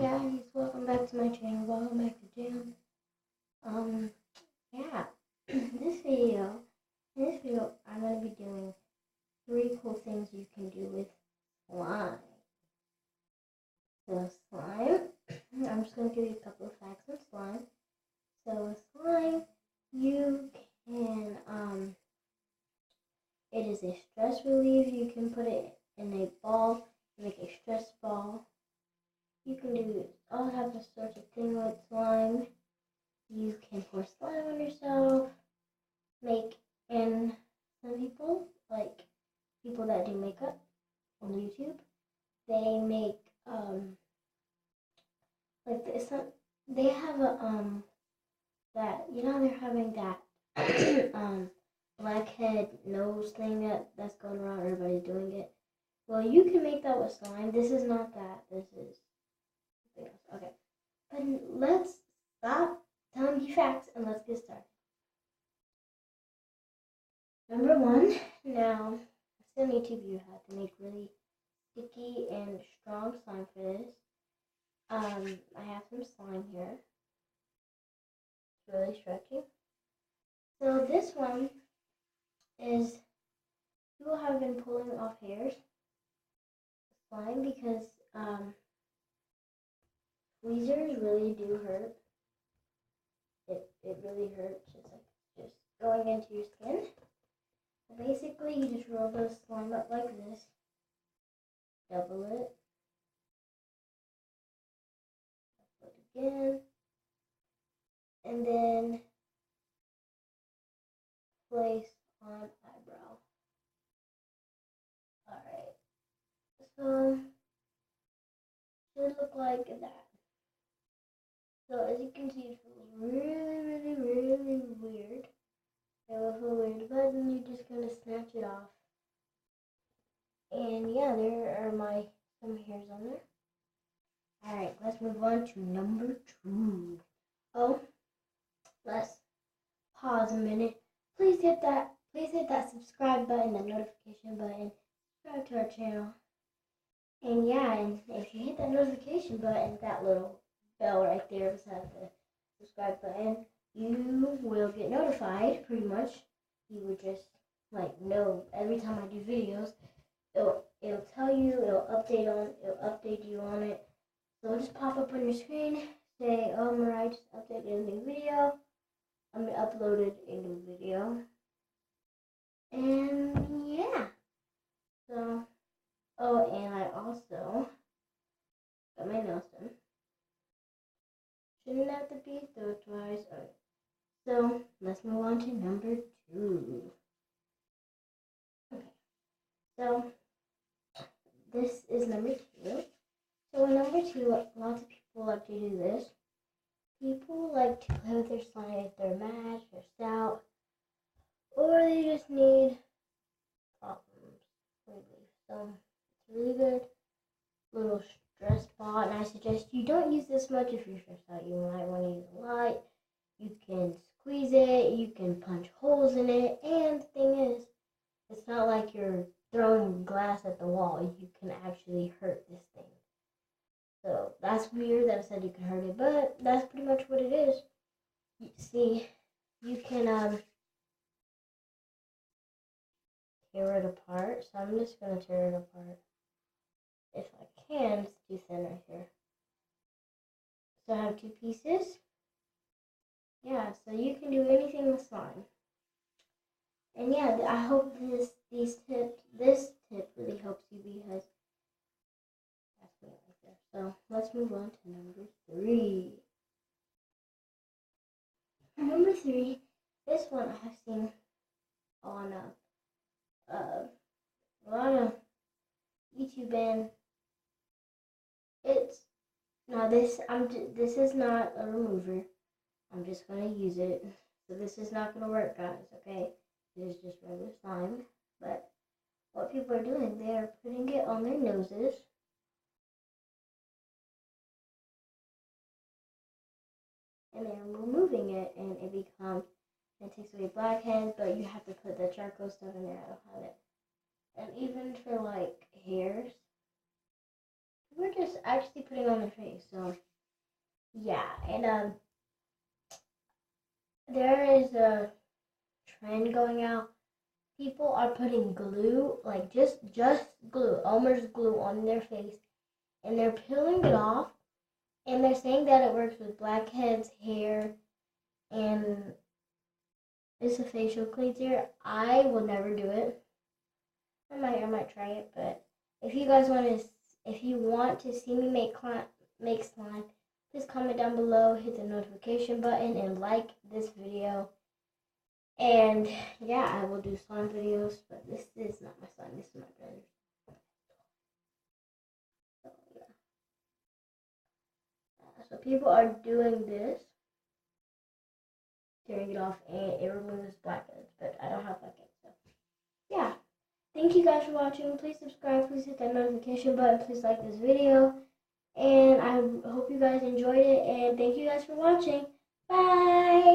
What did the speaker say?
Guys, welcome back to my channel. Welcome back to Jam. Yeah, this video, I'm gonna be doing 3 cool things you can do with slime. So slime, I'm just gonna give you a couple of facts on slime. So with slime, you can, it is a stress relief. You can put it in a ball, make a stress ball. You can do all types of sorts of things with slime. You can pour slime on yourself, and some people, like people that do makeup on YouTube, they make, like it's not, they have a, that, they're having that, blackhead nose thing that's going around, everybody's doing it. Well, you can make that with slime. This is not that, this is something else. Okay, but let's stop telling you facts and let's get started. Number 1, now, I still need to you how to make really sticky and strong slime for this. I have some slime here. It's really stretchy. So this one is, people have been pulling off hairs, slime, because tweezers really do hurt. It really hurts, just going into your skin. So basically, you just roll the slime up like this, double it again, and then place on eyebrow. Alright, so should look like that. So as you can see, it feels really weird. It will feel weird, but then you're just gonna snatch it off. And yeah, there are some hairs on there. Alright, let's move on to number 2. Oh, let's pause a minute. Please hit that subscribe button, that notification button, subscribe to our channel. And yeah, and if you hit that notification button, that little bell right there beside the subscribe button, you will get notified, pretty much. You would just know every time I do videos, it'll tell you, it'll update you on it. So it'll just pop up on your screen, say, oh, Mariah just updated a new video. Uploaded a new video. And yeah. So, oh, and I also got my nails done. Shouldn't have to be through twice. Alright. So let's move on to number 2. Okay. So this is number 2. So in number 2, lots of people like to do this. People like to play with their slime if they're mad, stressed out, or they just need problems relief. So it's really good little stress ball, and I suggest you don't use this much if you're stressed out. You might want to use a lot. You can squeeze it, you can punch holes in it, and the thing is, it's not like you're throwing glass at the wall. You can actually hurt this thing. So that's weird that I said you can hurt it, but that's pretty much what it is. You see, you can tear it apart. So I'm just gonna tear it apart. If I can, it's too thin right here. So I have 2 pieces. Yeah, so you can do anything with slime. And yeah, I hope this tip really helps you, because that's me right there. So let's move on to number 3. Number 3, this one I have seen on a lot of YouTube, and it's now this is not a remover. I'm just gonna use it. So this is not gonna work, guys. Okay, this is just regular slime. But what people are doing, they are putting it on their noses. And they're removing it, and it takes away blackheads, but you have to put the charcoal stuff in there. I don't have it. And even for hairs, we're just actually putting on their face. So yeah, and there is a trend going out. People are putting glue, like just glue, Elmer's glue on their face, and they're peeling it off, and they're saying that it works with blackheads, hair, and it's a facial cleanser. I will never do it. I might try it, but if you guys want to see me make slime, please comment down below, hit the notification button, and like this video. And yeah, I will do slime videos, but this is not my slime. This is my brother's. So yeah. So people are doing this, tearing it off, and it removes blackheads. But I don't have blackheads, so yeah. Thank you guys for watching. Please subscribe. Please hit that notification button. Please like this video. And I hope you guys enjoyed it. And thank you guys for watching. Bye.